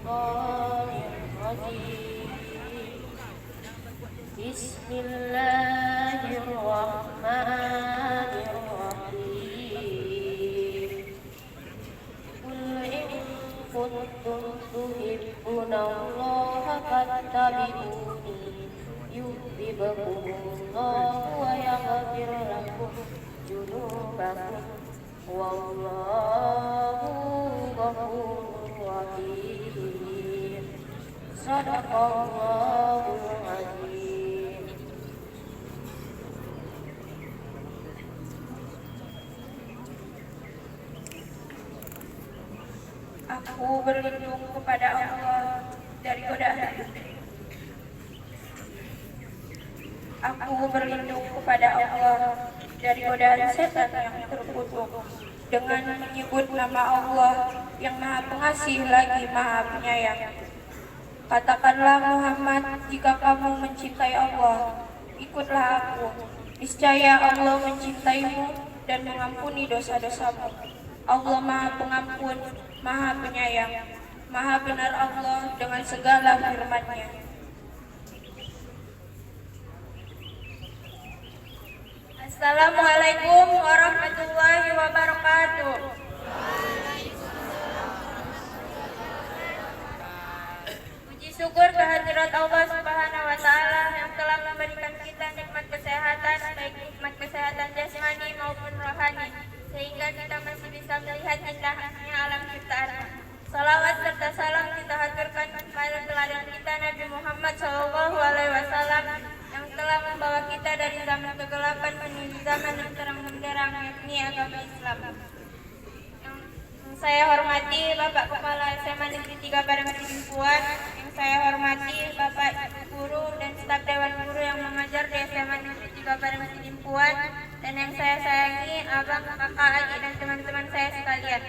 الشيطان الرجيم بسم الله الرحمن الرحيم قل إن كنتم تحبون الله فاتبعوني يحببكم الله ويغفر لكم ذنوبكم والله غفور rahim. Sadaqallahul azim. Aku berlindung kepada Allah dari godaan. Aku berlindung kepada Allah dari godaan setan yang terkutuk dengan menyebut nama Allah yang Maha Pengasih lagi Maha Penyayang. Katakanlah Muhammad, jika kamu mencintai Allah, ikutlah aku. Niscaya Allah mencintaimu dan mengampuni dosa-dosamu. Allah Maha Pengampun, Maha Penyayang. Maha benar Allah dengan segala firman-Nya. Assalamualaikum warahmatullahi wabarakatuh. Puji syukur kehadirat Allah Subhanahu wa taala yang telah memberikan kita nikmat kesehatan, baik nikmat kesehatan jasmani maupun rohani, sehingga kita masih bisa melihat indahnya alam ciptaan. Salawat serta salam kita haturkan kepada teladan kita Nabi Muhammad SAW yang telah membawa kita dari zaman kegelapan menuju zaman yang terang benderang, yakni agama Islam. Yang saya hormati Bapak Kepala SMA Negeri 3 Padang Sidimpuan, yang saya hormati Bapak Guru dan staf Dewan Guru yang mengajar di SMA Negeri 3 Padang Sidimpuan, dan yang saya sayangi abang, kakak, adik, dan teman-teman saya sekalian.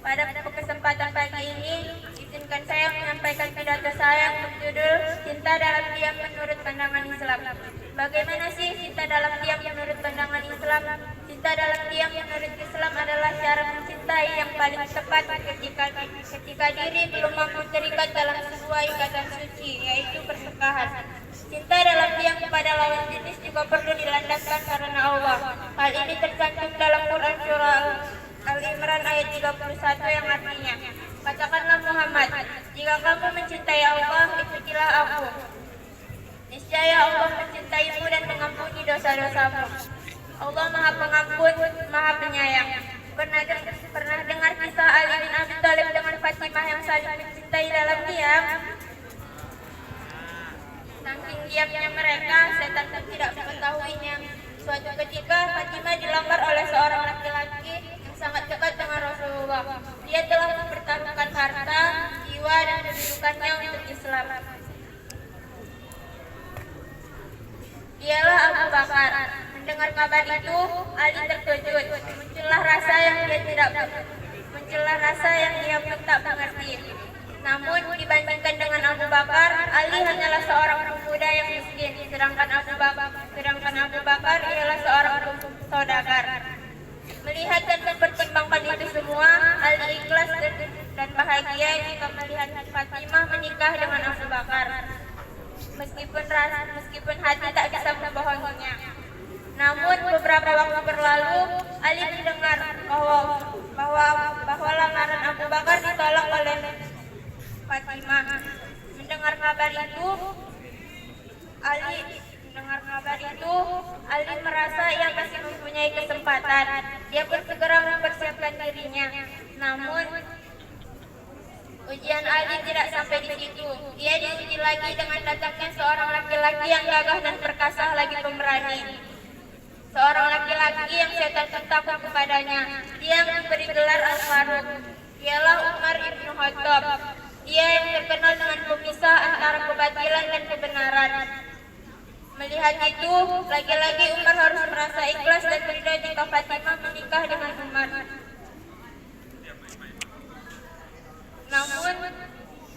Pada kesempatan pagi ini, izinkan saya menyampaikan pidato saya berjudul Cinta Dalam Diam Menurut Pandangan Islam. Bagaimana sih cinta dalam diam menurut pandangan Islam? Cinta dalam diam menurut Islam adalah cara mencintai yang paling tepat ketika diri belum mampu terikat dalam sebuah ikatan suci, yaitu persukahan. Cinta dalam diam kepada lawan jenis juga perlu dilandaskan karena Allah. Hal ini tercantum dalam Quran surah Al-Imran ayat 31 yang artinya, katakanlah Muhammad, jika kamu mencintai Allah, ikutilah aku. Niscaya Allah mencintaimu dan mengampuni dosa-dosamu. Allah Maha Pengampun, Maha Penyayang. Pernah dengar kisah Ali bin Abi Thalib dengan Fatimah yang saling mencintai dalam diam? Saking diamnya mereka, setan pun tidak mengetahuinya. Suatu ketika Fatimah dilamar oleh seorang laki-laki sangat dekat dengan Rasulullah. Dia telah mempertaruhkan harta, jiwa, dan kedudukannya untuk Islam. Dialah Abu Bakar. Mendengar kabar itu, Ali terkejut. Muncullah rasa yang dia pun tak mengerti. Namun dibandingkan dengan Abu Bakar, Ali hanyalah seorang pemuda yang miskin, sedangkan Abu Bakar ialah seorang saudagar. Melihat dan mempertimbangkan itu semua, Ali ikhlas dan bahagia jika melihat Fatimah menikah dengan Abu Bakar. Meskipun hati tak bisa membohonginya. Namun beberapa waktu berlalu, Ali mendengar bahwa lamaran Abu Bakar ditolak oleh Fatimah. Mendengar kabar itu, Ali merasa ia masih mempunyai kesempatan. Dia pun segera mempersiapkan dirinya. Namun ujian Ali tidak sampai di situ. Dia diuji lagi dengan datangnya seorang laki-laki yang gagah dan perkasa lagi pemberani. Seorang laki-laki yang setan pun takut kepadanya. Dia memberi gelar Al-Faruq. Dialah Umar ibn Khattab. Dia yang terkenal dengan pemisah antara kebatilan dan kebenaran. Melihat itu, lagi-lagi Umar harus merasa ikhlas dan ridha jika Fatimah menikah dengan Umar. Namun,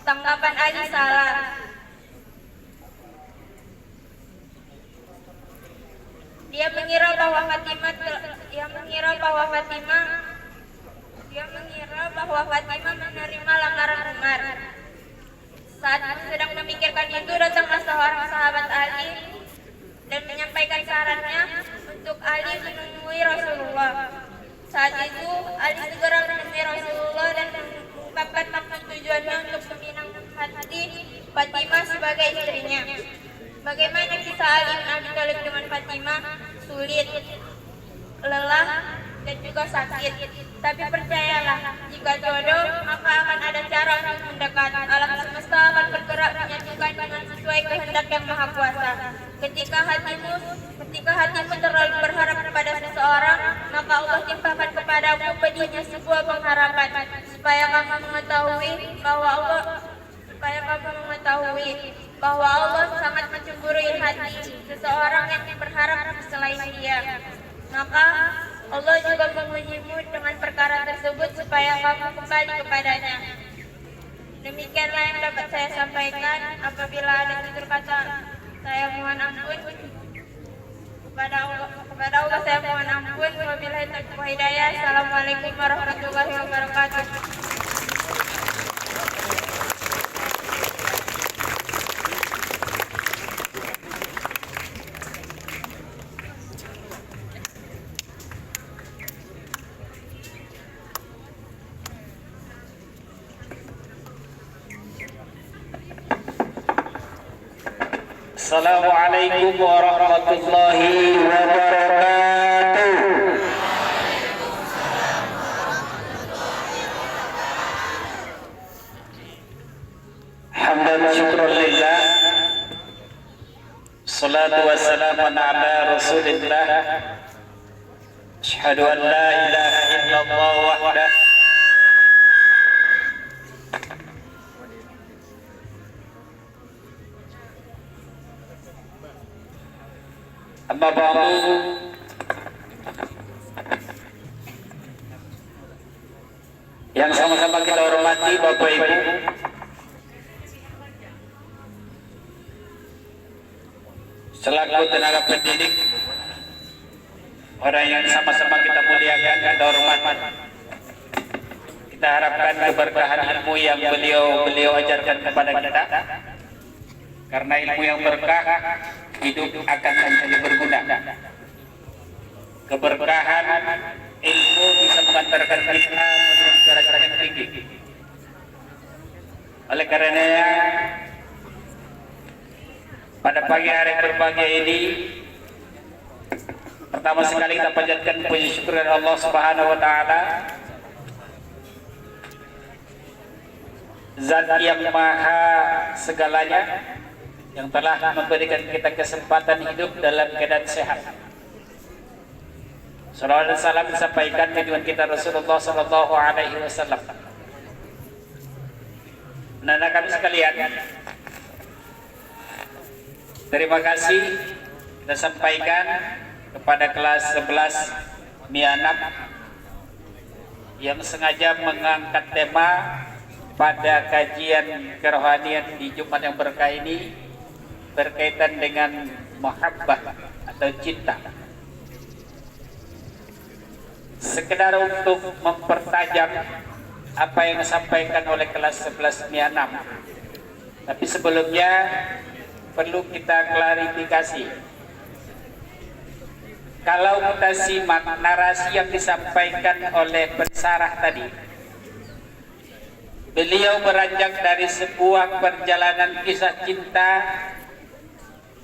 tanggapan Ali salah. Dia mengira bahwa Fatimah menerima lamaran Umar. Saat sedang memikirkan itu, datanglah seorang sahabat Ali dan menyampaikan sarannya untuk Ali menemui Rasulullah. Saat itu, Ali segera menemui Rasulullah dan mengungkapkan maksud tujuannya untuk meminang hati Fatimah sebagai istrinya. Bagaimana kisah Ali bin Abi Thalib dengan Fatimah? Sulit, lelah, dan juga sakit. Tapi percayalah, jika jodoh, maka akan ada cara untuk mendekat. Alam semesta akan bergerak menyatukan dengan sesuai kehendak yang Maha Kuasa. Ketika hatimu terlalu berharap kepada seseorang, maka Allah timpakan kepadamu pedihnya sebuah pengharapan, supaya kamu mengetahui bahwa Allah sangat mencemburui hati seseorang yang berharap selain Dia. Maka Allah juga mengujimu dengan perkara tersebut supaya kamu kembali kepadanya. Demikianlah yang dapat saya sampaikan. Apabila ada tutur kata, saya mohon ampun. Kepada Allah saya mohon ampun. Wabillahi taufiq wal hidayah. Assalamualaikum warahmatullahi wabarakatuh. Assalamualaikum warahmatullahi wabarakatuh. Hamdan syukran lillah. Salatu wassalamu ala Rasulillah. Asyhadu an la ilaha illallah wahdah. Amma ba'du. Yang sama-sama kita hormati Bapak Ibu, selaku tenaga pendidik, orang yang sama-sama kita muliakan, kita hormati. Kita harapkan keberkahan ilmu yang beliau ajarkan kepada kita, karena ilmu yang berkah hidup akan menjadi berguna. Keberkahan ilmu bisa mengantarkan kita menuju derajat yang tinggi. Oleh karenanya, pada pagi hari berbahagia ini, pertama sekali kita panjatkan puji syukur kepada Allah Subhanahu wa taala, Zat yang maha segalanya, yang telah memberikan kita kesempatan hidup dalam keadaan sehat. Salawat dan salam disampaikan kepada kita Rasulullah Sallallahu Alaihi Wasallam. Anak kami sekalian, terima kasih kita sampaikan kepada kelas 11 Mianap yang sengaja mengangkat tema pada kajian kerohanian di Jumat yang berkah ini berkaitan dengan mahabbah atau cinta. Sekedar untuk mempertajam apa yang disampaikan oleh kelas 11 Mianam. Tapi sebelumnya perlu kita klarifikasi. Kalau kita simak narasi yang disampaikan oleh pensarah tadi, beliau beranjak dari sebuah perjalanan kisah cinta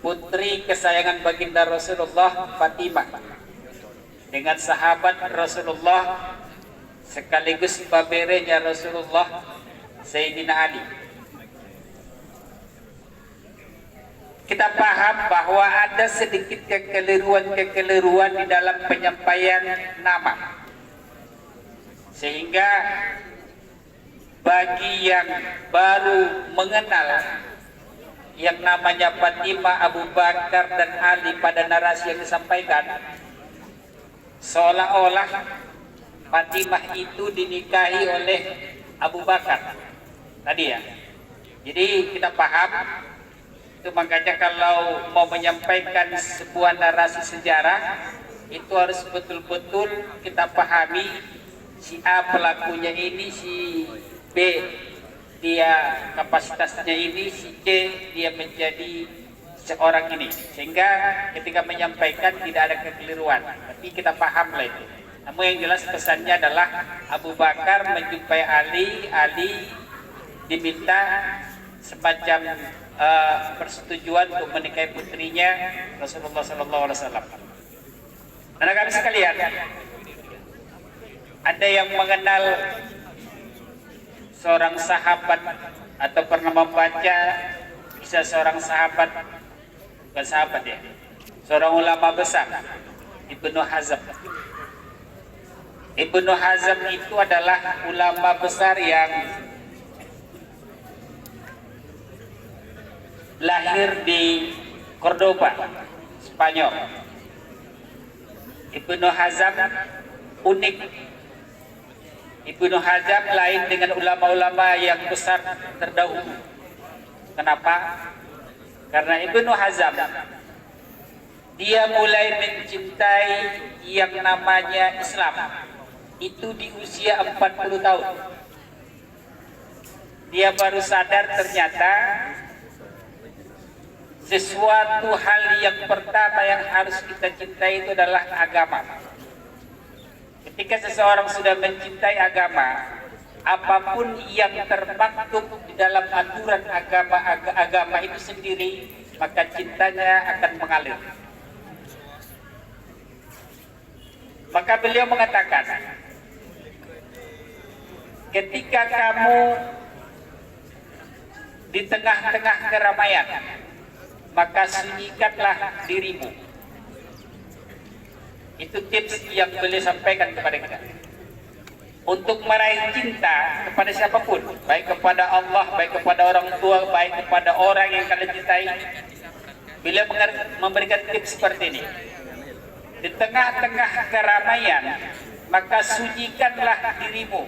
putri kesayangan baginda Rasulullah, Fatimah, dengan sahabat Rasulullah sekaligus baberenya Rasulullah, Sayyidina Ali. Kita paham bahwa ada sedikit kekeliruan di dalam penyampaian nama, sehingga bagi yang baru mengenal yang namanya Fatimah, Abu Bakar dan Ali pada narasi yang disampaikan, seolah-olah Fatimah itu dinikahi oleh Abu Bakar tadi ya. Jadi kita paham itu, makanya kalau mau menyampaikan sebuah narasi sejarah itu harus betul-betul kita pahami si A pelakunya ini, si B dia kapasitasnya ini, si C dia menjadi seorang ini, sehingga ketika menyampaikan tidak ada kekeliruan, tapi kita paham lah itu. Namun yang jelas pesannya adalah Abu Bakar menjumpai Ali diminta semacam persetujuan untuk menikahi putrinya Rasulullah SAW. Anak-anak sekalian, ada yang mengenal seorang sahabat atau pernah membaca kisah seorang sahabat, bukan sahabat ya, seorang ulama besar, Ibnu Hazm. Ibnu Hazm itu adalah ulama besar yang lahir di Cordoba, Spanyol. Ibnu Hazm unik. Ibnu Hazm lain dengan ulama-ulama yang besar terdahulu. Kenapa? Karena Ibnu Hazm dia mulai mencintai yang namanya Islam itu di usia 40 tahun. Dia baru sadar ternyata sesuatu hal yang pertama yang harus kita cintai itu adalah agama. Ketika seseorang sudah mencintai agama, apapun yang termaktub di dalam aturan agama itu sendiri, maka cintanya akan mengalir. Maka beliau mengatakan, ketika kamu di tengah-tengah keramaian, maka sunyikanlah dirimu. Itu tips yang beliau sampaikan kepada kita untuk meraih cinta kepada siapapun, baik kepada Allah, baik kepada orang tua, baik kepada orang yang kalian cintai. Beliau memberikan tips seperti ini: di tengah-tengah keramaian, maka sunyikanlah dirimu.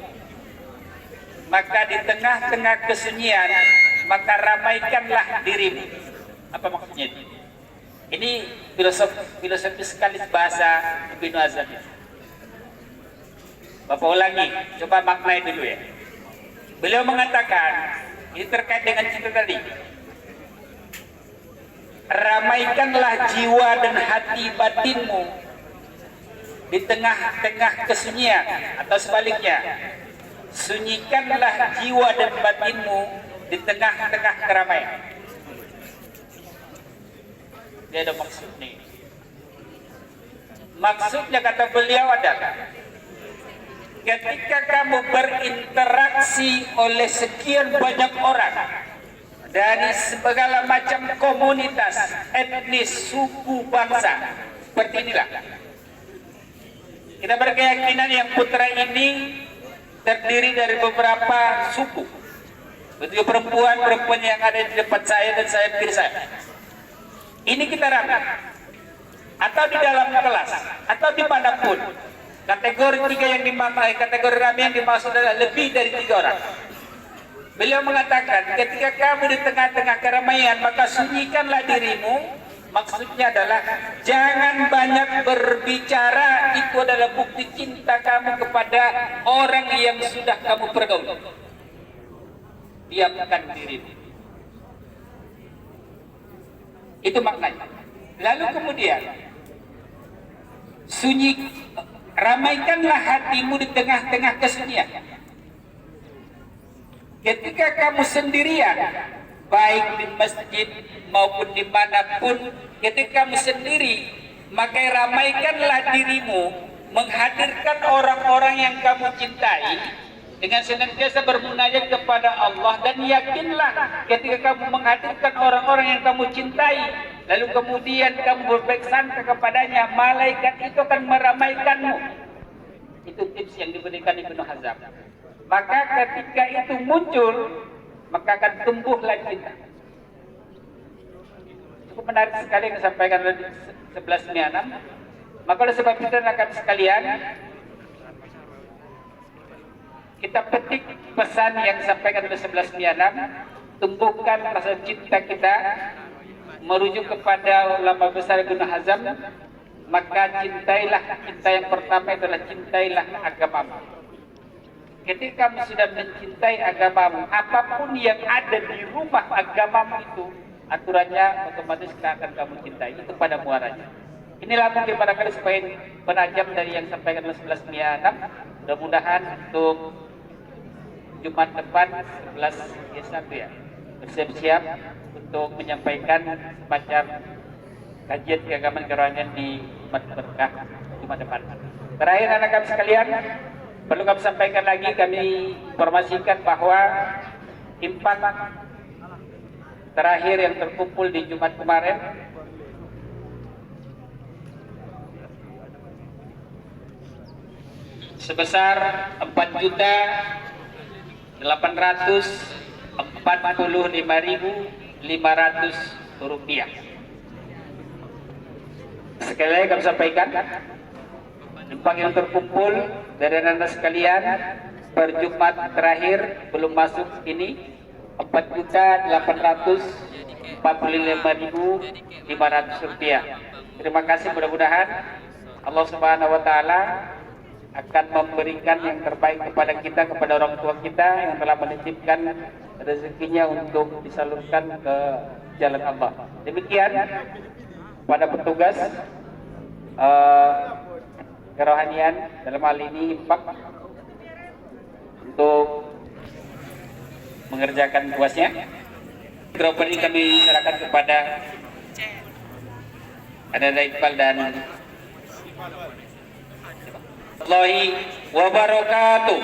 Maka di tengah-tengah kesunyian, maka ramaikanlah dirimu. Apa maksudnya itu? Ini filosofi sekali bahasa Ibnu Hazm. Bapak ulangi, coba maknai dulu ya. Beliau mengatakan, ini terkait dengan cinta tadi. Ramaikanlah jiwa dan hati batinmu di tengah-tengah kesunyian, atau sebaliknya, sunyikanlah jiwa dan batinmu di tengah-tengah keramaian. Dia ada maksudnya. Maksudnya kata beliau adalah, ketika kamu berinteraksi oleh sekian banyak orang dari segala macam komunitas, etnis, suku, bangsa, seperti inilah. Kita berkeyakinan yang putra ini terdiri dari beberapa suku. Betul perempuan yang ada di depan saya dan saya kiri saya. Ini kita rame, atau di dalam kelas, atau dimanapun. Kategori tiga yang dimaksud, kategori rame yang dimaksud adalah lebih dari 3 orang. Beliau mengatakan, ketika kamu di tengah-tengah keramaian, maka sunyikanlah dirimu. Maksudnya adalah jangan banyak berbicara. Itu adalah bukti cinta kamu kepada orang yang sudah kamu pergauli. Diamkan dirimu. Itu maknanya. Lalu kemudian ramaikanlah hatimu di tengah-tengah kesunyian. Ketika kamu sendirian, baik di masjid maupun dimanapun, ketika kamu sendiri, maka ramaikanlah dirimu, menghadirkan orang-orang yang kamu cintai dengan senantiasa bermunajat kepada Allah, dan yakinlah ketika kamu menghadirkan orang-orang yang kamu cintai, lalu kemudian kamu berbaik sangka kepadanya, malaikat itu akan meramaikanmu. Itu tips yang diberikan Ibnu Hazm. Maka ketika itu muncul, maka akan tumbuhlah cinta. Cukup menarik sekali yang disampaikan oleh 1196. Maka oleh sebab itu akan sekalian, kita petik pesan yang disampaikan oleh 1196, tumbuhkan rasa cinta kita merujuk kepada ulama besar Ibnu Hazm. Maka cintailah, cinta yang pertama adalah cintailah agamamu. ketika kamu sudah mencintai agamamu, apapun yang ada di rumah agamamu itu, aturannya otomatis akan kamu cintai. Itu pada muaranya. Inilah mungkin barangkali supaya penajam dari yang sampaikan 11 Mianam. Mudah-mudahan untuk Jumat depan 11 ya, bersiap-siap untuk menyampaikan semacam kajian keagamaan kerohanian di Jumat Berkah Jumat depan. Terakhir anak kami sekalian, perlu kami sampaikan lagi, kami informasikan bahwa impak terakhir yang terkumpul di Jumat kemarin sebesar 4.845.500 rupiah. Sekali lagi kami sampaikan, impak yang terkumpul dari anda sekalian per Jumat terakhir belum masuk ini 4.845.500 rupiah. Terima kasih, mudah-mudahan Allah Subhanahu wa taala akan memberikan yang terbaik kepada kita, kepada orang tua kita yang telah menitipkan rezekinya untuk disalurkan ke jalan Allah. Demikian pada petugas kerohanian dalam hal ini impak untuk mengerjakan tugasnya. Mikrofon ini kami serahkan kepada Adada Iqbal dan Allahi wabarakatuh.